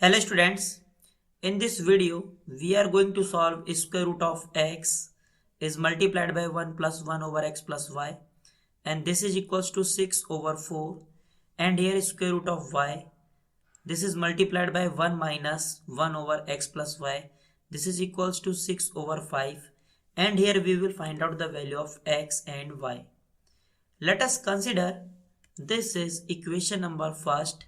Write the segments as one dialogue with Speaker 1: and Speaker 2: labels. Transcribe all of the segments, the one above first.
Speaker 1: Hello students, in this video we are going to solve square root of x is multiplied by 1 plus 1 over x plus y, and this is equals to 6 over 4, and here is square root of y. This is multiplied by 1 minus 1 over x plus y. This is equals to 6 over 5, and here we will find out the value of x and y. Let us consider this is equation number first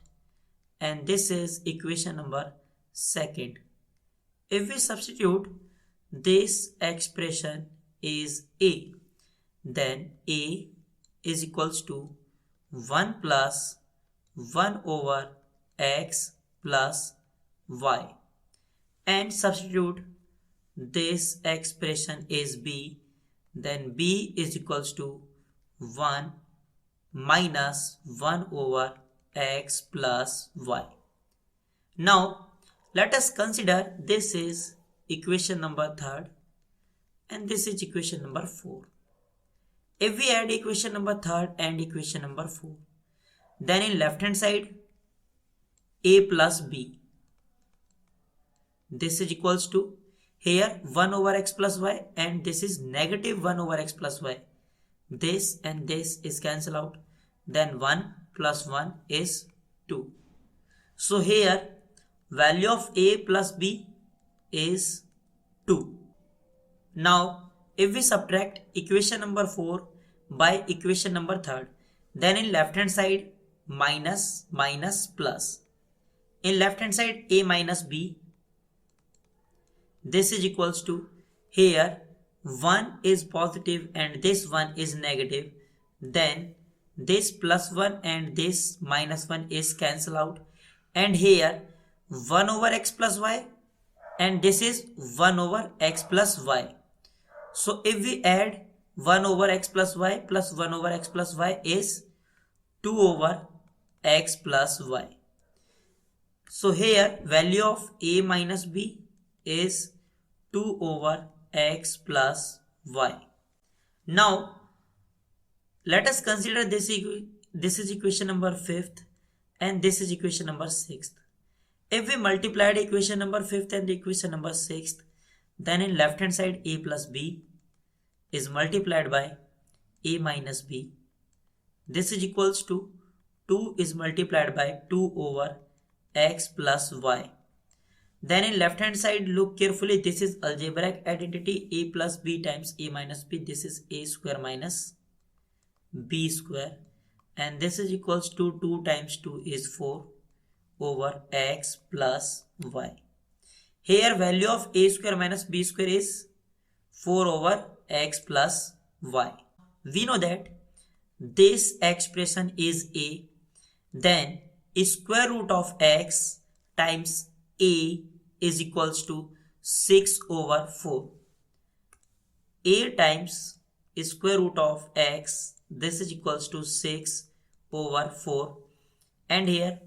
Speaker 1: and this is equation number second. If we substitute this expression is a, then a is equals to 1 plus 1 over x plus y, and substitute this expression is b, then b is equals to 1 minus 1 over x plus y. Now let us consider this is equation number third and this is equation number 4. If we add equation number third and equation number 4, then in left hand side a plus b, this is equals to here 1 over x plus y, and this is negative 1 over x plus y. This and this is cancel out, then 1 plus 1 is 2. So here value of a plus b is 2. Now if we subtract equation number 4 by equation number 3, then in left hand side minus minus plus. In left hand side a minus b, this is equals to here 1 is positive and this 1 is negative, then this plus 1 and this minus 1 is cancel out, and here 1 over x plus y and this is 1 over x plus y. So if we add 1 over x plus y plus 1 over x plus y is 2 over x plus y. So here value of a minus b is 2 over x plus y. Now let us consider this is equation number 5th and this is equation number 6th. If we multiplied equation number 5th and equation number 6th, then in left hand side a plus b is multiplied by a minus b. This is equals to 2 is multiplied by 2 over x plus y. Then in left hand side look carefully, this is algebraic identity a plus b times a minus b. This is a square minus b square, and this is equals to 2 times 2 is 4 over x plus y. Here value of a square minus b square is 4 over x plus y. We know that this expression is a, then square root of x times a is equals to 6 over 4. A times square root of x, this is equals to 6 over 4, and here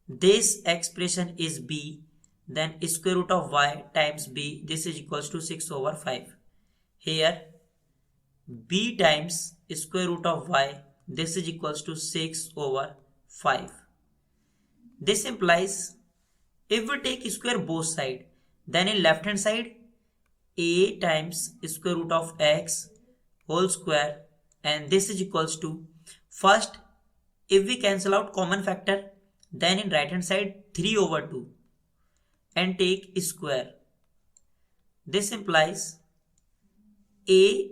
Speaker 1: this expression is b, then square root of y times b, this is equals to 6 over 5. Here b times square root of y, this is equals to 6 over 5. This implies if we take square both side, then in left hand side a times square root of x whole square, and this is equals to, first if we cancel out common factor, then in right hand side 3 over 2 and take square. This implies a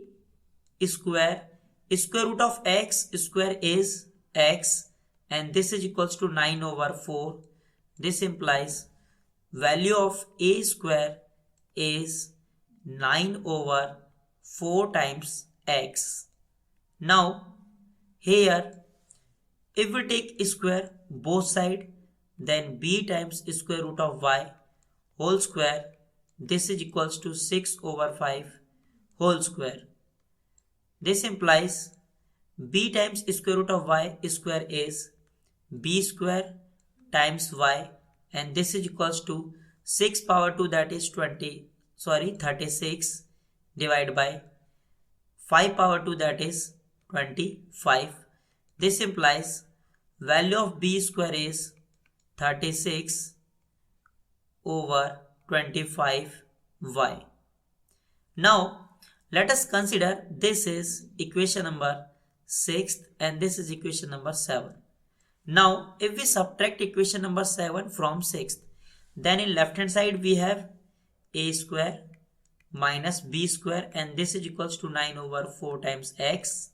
Speaker 1: square root of x square is x, and this is equals to 9 over 4. This implies value of a square is 9 over 4 times x. Now here if we take square both side, then b times square root of y whole square, this is equals to 6 over 5 whole square. This implies b times square root of y square is b square times y, and this is equals to 6 power 2, that is 36 divided by 5 power 2, that is 25. This implies value of b square is 36 over 25y. Now let us consider this is equation number 6 and this is equation number 7. Now if we subtract equation number 7 from 6, then in left hand side we have a square minus b square, and this is equals to 9 over 4 times x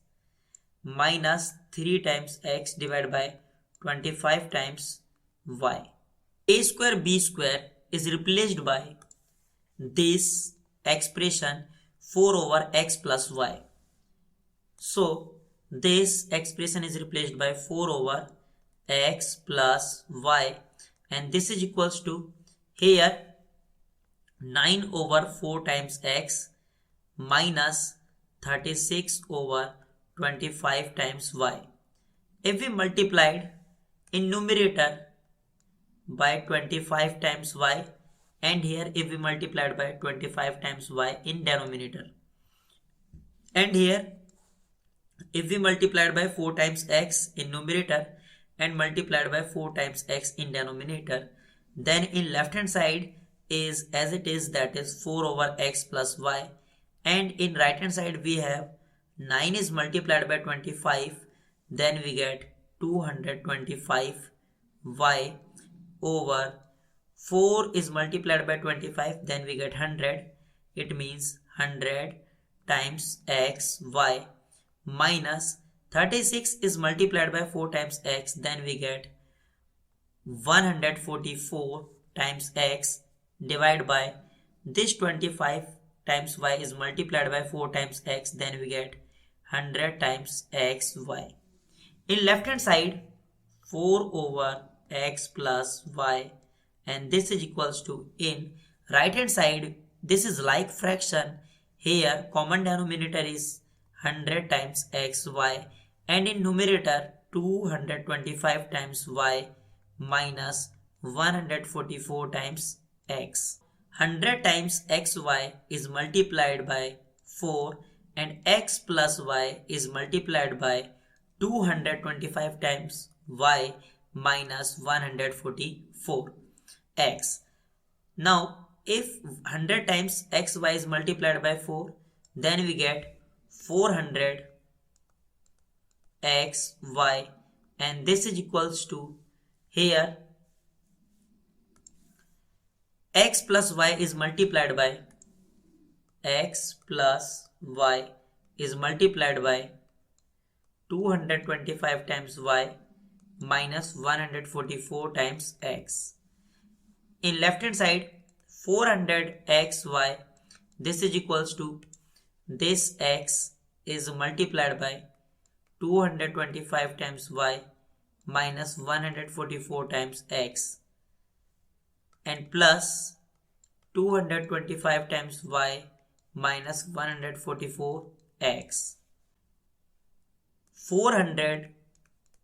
Speaker 1: minus 3 times x divided by 25 times y. A square b square is replaced by this expression 4 over x plus y. So this expression is replaced by 4 over x plus y, and this is equals to here 9 over 4 times x minus 36 over 25 times y. If we multiplied in numerator by 25 times y, and here if we multiplied by 25 times y in denominator, and here if we multiplied by 4 times x in numerator and multiplied by 4 times x in denominator, then in left hand side is as it is, that is 4 over x plus y, and in right hand side we have 9 is multiplied by 25, then we get 225 y over 4 is multiplied by 25, then we get 100. It means 100 times x y minus 36 is multiplied by 4 times x, then we get 144 times x divided by this 25 times y is multiplied by 4 times x, then we get 100 times x y. In left hand side 4 over x plus y, and this is equals to, in right hand side this is like fraction, here common denominator is 100 times x y, and in numerator 225 times y minus 144 times x. 100 times xy is multiplied by 4, and x plus y is multiplied by 225 times y minus 144 x. Now if 100 times xy is multiplied by 4, then we get 400 xy, and this is equals to, here x plus y is multiplied by x plus y is multiplied by 225 times y minus 144 times x. In left hand side 400 xy, this is equals to, this x is multiplied by 225 times y minus 144 times x, and plus 225 times y minus 144 x. 400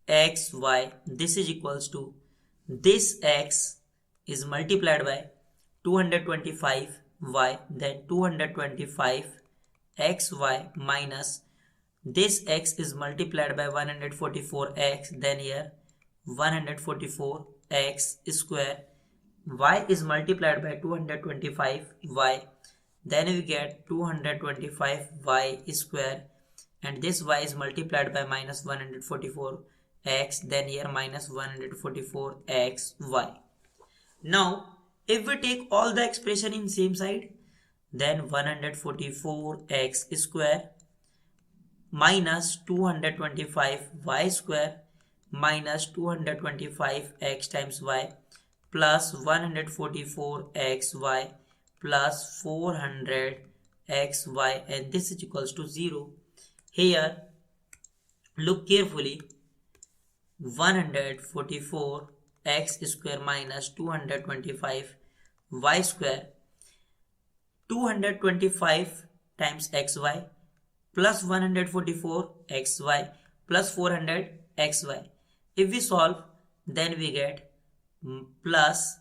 Speaker 1: xy, this is equals to, this x is multiplied by 225 y, then 225 xy minus this x is multiplied by 144 x, then here 144 x square, y is multiplied by 225 y, then we get 225 y square, and this y is multiplied by minus 144 x, then here minus 144 x y. Now if we take all the expression in same side, then 144 x square minus 225 y square minus 225 x times y plus 144 xy plus 400 xy, and this is equals to 0. Here look carefully, 144 x square minus 225 y square, 225 times xy plus 144 xy plus 400 xy. If we solve, then we get plus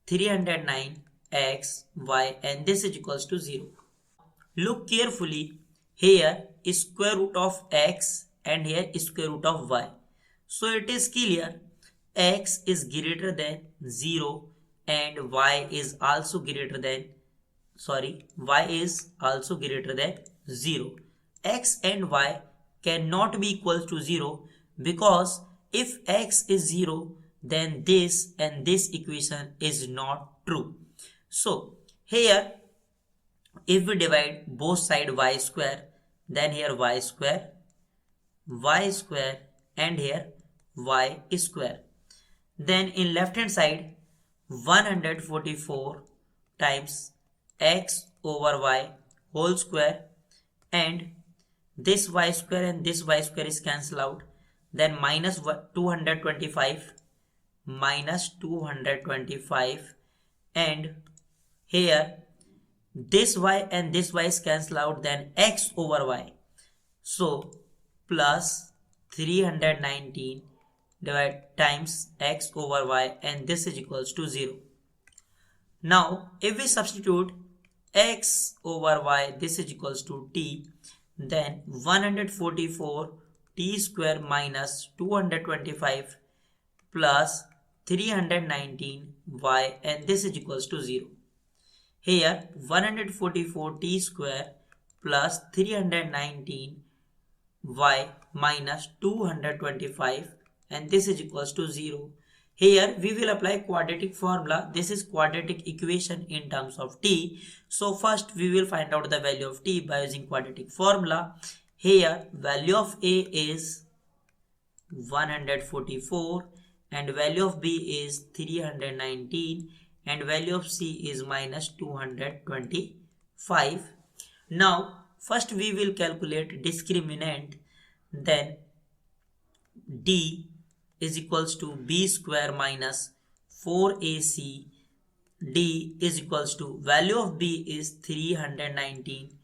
Speaker 1: 309 xy, and this is equals to 0. Look carefully, here is square root of x and here is square root of y. So it is clear x is greater than 0 and y is also greater than, y is also greater than 0. X and y cannot be equal to 0, because if x is 0, then this and this equation is not true. So here, if we divide both side y square, then here y square, and here y square. Then in left hand side, 144 times x over y whole square, and this y square and this y square is cancelled out. Then minus 225, and here this y and this y is cancelled out, then x over y. So plus 319 times x over y, and this is equals to 0. Now if we substitute x over y, this is equals to t, then 144 t square minus 225 plus 319 y, and this is equals to 0. Here 144 t square plus 319 y minus 225, and this is equals to 0. Here we will apply quadratic formula. This is quadratic equation in terms of t. So first we will find out the value of t by using quadratic formula. Here value of a is 144 and value of b is 319 and value of c is minus 225. Now first we will calculate discriminant. Then d is equals to b square minus 4ac. D is equals to value of b is 319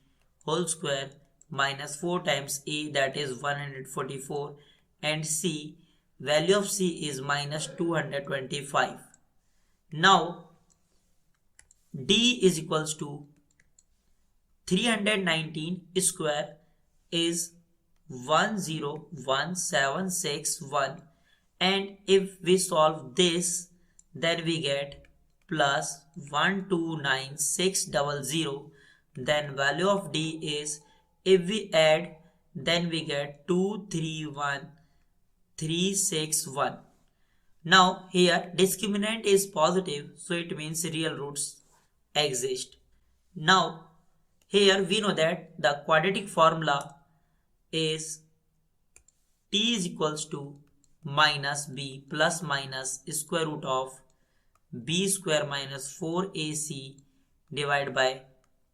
Speaker 1: whole square minus 4 times a, that is 144, and c, value of c is minus 225. Now d is equals to 319 square is 101761, and if we solve this, then we get plus 129600. Then value of d is, if we add, then we get 231361. Now here discriminant is positive, so it means real roots exist. Now here we know that the quadratic formula is t is equals to minus b plus minus square root of b square minus 4ac divided by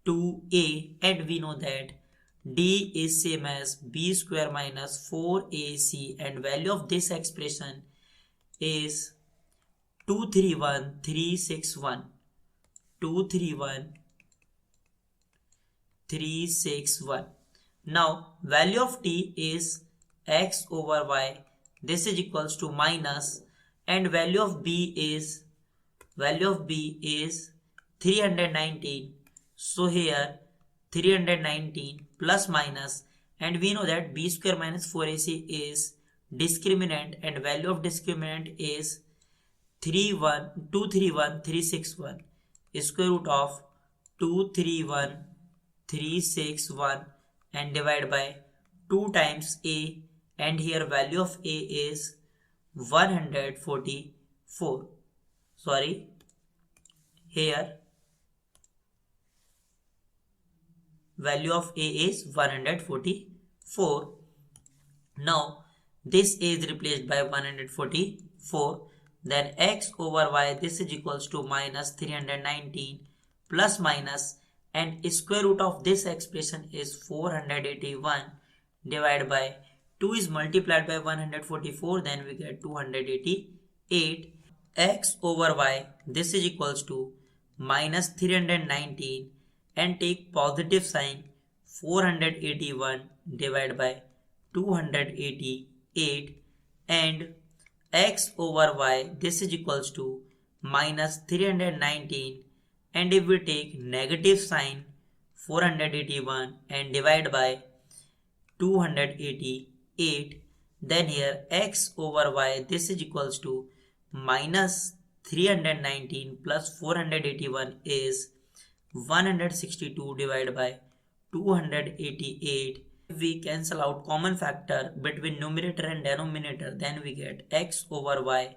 Speaker 1: 2a, and we know that d is same as b square minus 4ac, and value of this expression is 231361. 231361. Now value of t is x over y, this is equals to minus, and value of b is 319. So here 319 plus minus, and we know that b square minus 4ac is discriminant, and value of discriminant is 231361, square root of 231361, and divide by 2 times a, and here value of a is 144. Here value of a is 144. Now this is replaced by 144. Then x over y, this is equals to minus 319 plus minus, and square root of this expression is 481 divided by 2 is multiplied by 144, then we get 288. X over y, this is equals to minus 319, and take positive sign, 481 divided by 288, and x over y, this is equals to minus 319, and if we take negative sign 481 and divide by 288, then here x over y, this is equals to minus 319 plus 481 is 162 divided by 288. If we cancel out common factor between numerator and denominator, then we get x over y.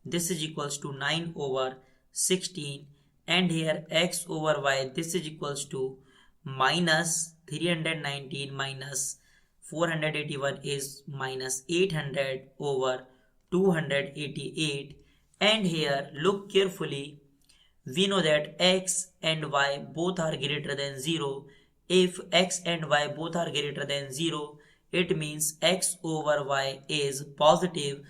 Speaker 1: This is equals to 9 over 16, and here x over y, this is equals to minus 319 minus 481 is minus 800 over 288. And here look carefully, we know that x and y both are greater than 0. If x and y both are greater than 0, it means x over y is positive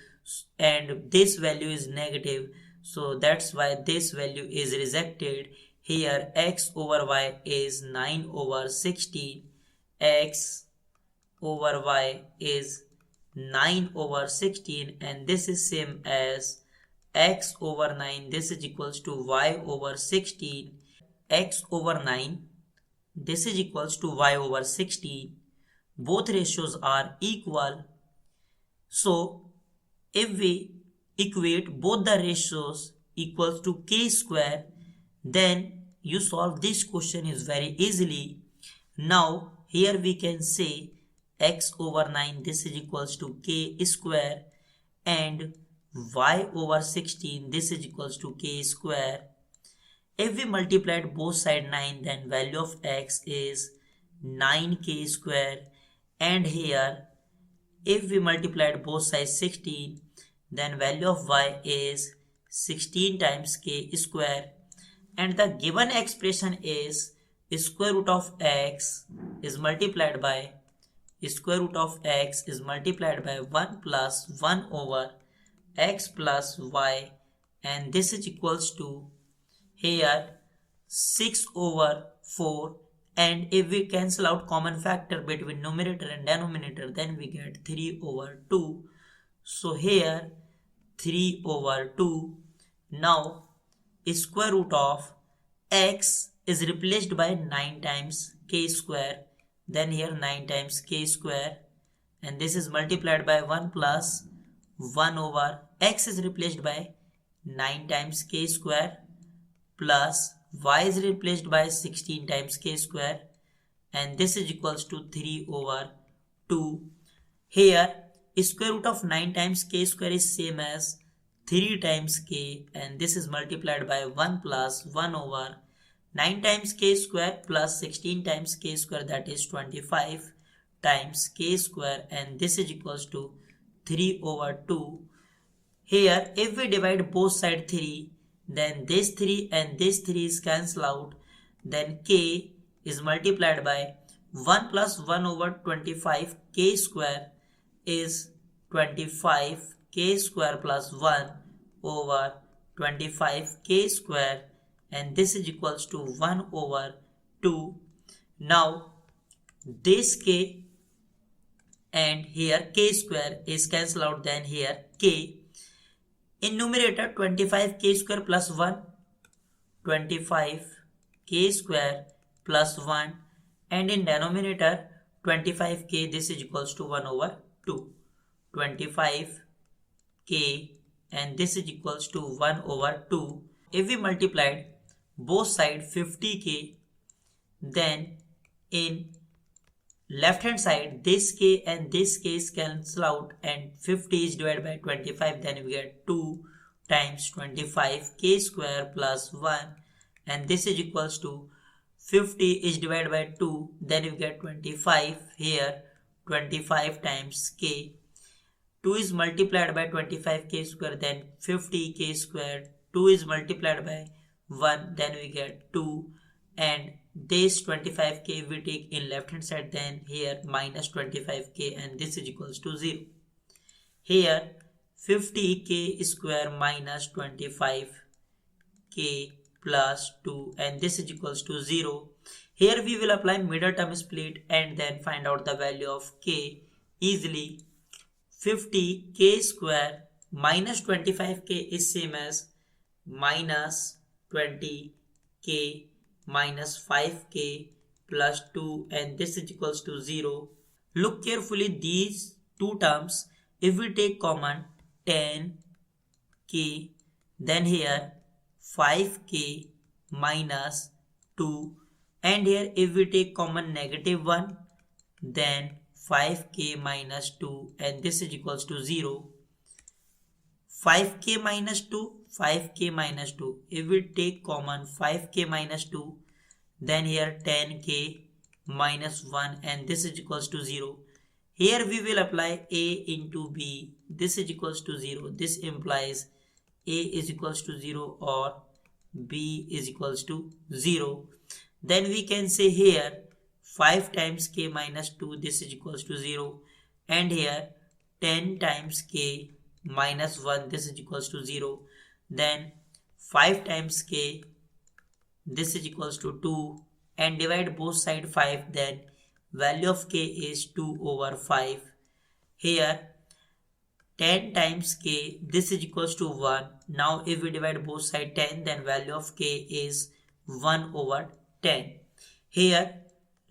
Speaker 1: and this value is negative. So that's why this value is rejected. Here x over y is 9 over 16. X over y is 9 over 16, and this is same as x over 9. This is equals to y over 16. X over 9, this is equals to y over 16. Both ratios are equal. So if we equate both the ratios equals to k square, then you solve this question is very easily. Now here we can say x over 9, this is equals to k square, and y over 16, this is equals to k square. If we multiplied both sides 9, then value of x is 9k square, and here if we multiplied both sides 16, then value of y is 16 times k square, and the given expression is square root of x is multiplied by 1 plus 1 over x plus y, and this is equals to here 6 over 4, and if we cancel out common factor between numerator and denominator, then we get 3 over 2. So here 3 over 2. Now square root of x is replaced by 9 times k square, then here 9 times k square, and this is multiplied by 1 plus 1 over x is replaced by 9 times k square, plus y is replaced by 16 times k square, and this is equals to 3 over 2. Here square root of 9 times k square is same as 3 times k, and this is multiplied by 1 plus 1 over 9 times k square plus 16 times k square, that is 25 times k square, and this is equals to 3 over 2. Here if we divide both sides 3, then this 3 and this 3 is cancelled out, then k is multiplied by 1 plus 1 over 25 k square is 25 k square plus 1 over 25 k square, and this is equals to 1 over 2. Now this k and here k square is cancelled out, then here k in numerator 25 k square plus 1, 25 k square plus 1, and in denominator 25 k, this is equals to 1 over 2. 25 k and this is equals to 1 over 2. If we multiplied both sides 50k, then in left hand side this k and this k is cancelled out, and 50 is divided by 25, then we get 2 times 25 k square plus 1, and this is equals to 50 is divided by 2, then we get 25. Here 25 times k, 2 is multiplied by 25 k square, then 50 k square, 2 is multiplied by 1, then we get 2, and this 25k we take in left hand side, then here minus 25k, and this is equals to 0. Here 50k square minus 25k plus 2, and this is equals to 0. Here we will apply middle term split and then find out the value of k easily. 50k square minus 25k is same as minus 20k minus 5k plus 2, and this is equals to 0. Look carefully these two terms. If we take common 10k then here 5k minus 2, and here if we take common -1, then 5k minus 2, and this is equals to 0. 5k minus 2, 5k minus 2. If we take common 5k minus 2, then here 10k minus 1, and this is equals to 0. Here we will apply a into b. This is equals to 0. This implies a is equals to 0 or b is equals to 0. Then we can say here 5 times k minus 2, this is equals to 0, and here 10 times k minus 1, this is equals to 0. Then 5 times k, this is equals to 2, and divide both side 5, then value of k is 2 over 5. Here 10 times k, this is equals to 1. Now if we divide both side 10, then value of k is 1 over 10. Here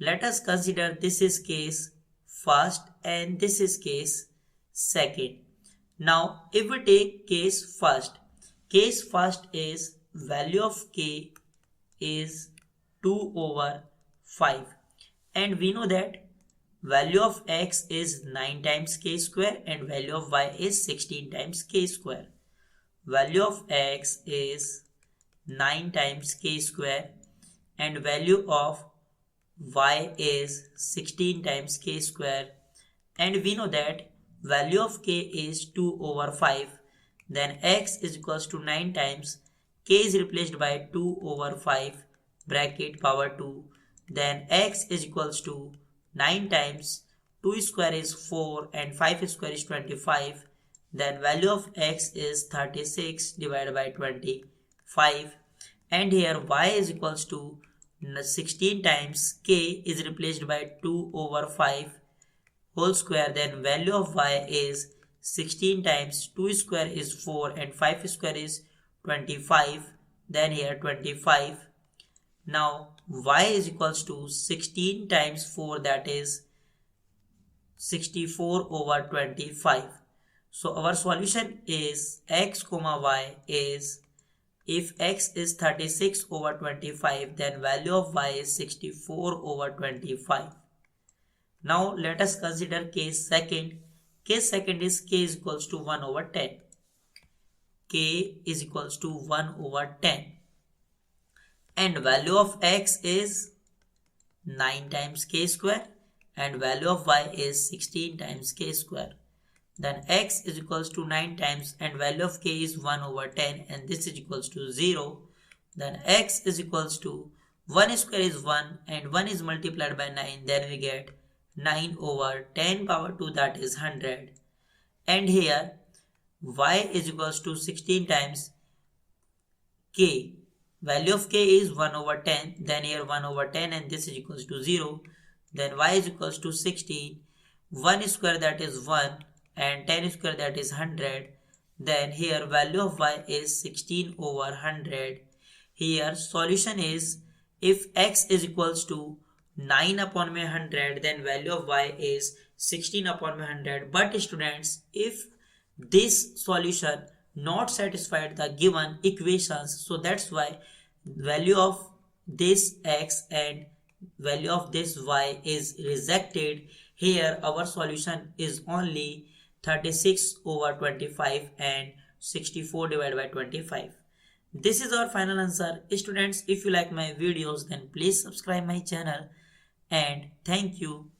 Speaker 1: let us consider this is case first and this is case second. Now if we take case first is value of k is 2 over 5, and we know that value of x is 9 times k square and value of y is 16 times k square. Value of x is 9 times k square and value of y is 16 times k square, and we know that value of k is 2 over 5. Then x is equals to 9 times k is replaced by 2 over 5 bracket power 2. Then x is equals to 9 times 2 square is 4 and 5 square is 25. Then value of x is 36 divided by 25, and here y is equals to 16 times k is replaced by 2 over 5 whole square. Then value of y is 16 times 2 square is 4 and 5 square is 25. Then here 25. Now y is equals to 16 times 4, that is 64 over 25. So our solution is x comma y is, if x is 36 over 25, then value of y is 64 over 25. Now let us consider case second. Case second is k is equals to 1 over 10. K is equals to 1 over 10. And value of x is 9 times k square and value of y is 16 times k square. Then x is equals to 9 times and value of k is 1 over 10, and this is equals to 0. Then x is equals to 1 square is 1 and 1 is multiplied by 9, then we get 9 over 10 power 2, that is 100. And here y is equals to 16 times k. Value of k is 1 over 10, then here 1 over 10 and this is equals to 0. Then y is equals to 16. 1 square, that is 1, and 10 square, that is 100. Then here value of y is 16 over 100. Here solution is, if x is equals to 9 upon 100, then value of y is 16 upon 100. But students, if this solution not satisfied the given equations, so that's why value of this x and value of this y is rejected. Here our solution is only 36 over 25 and 64 divided by 25. This is our final answer. Students, if you like my videos, then please subscribe my channel, and thank you.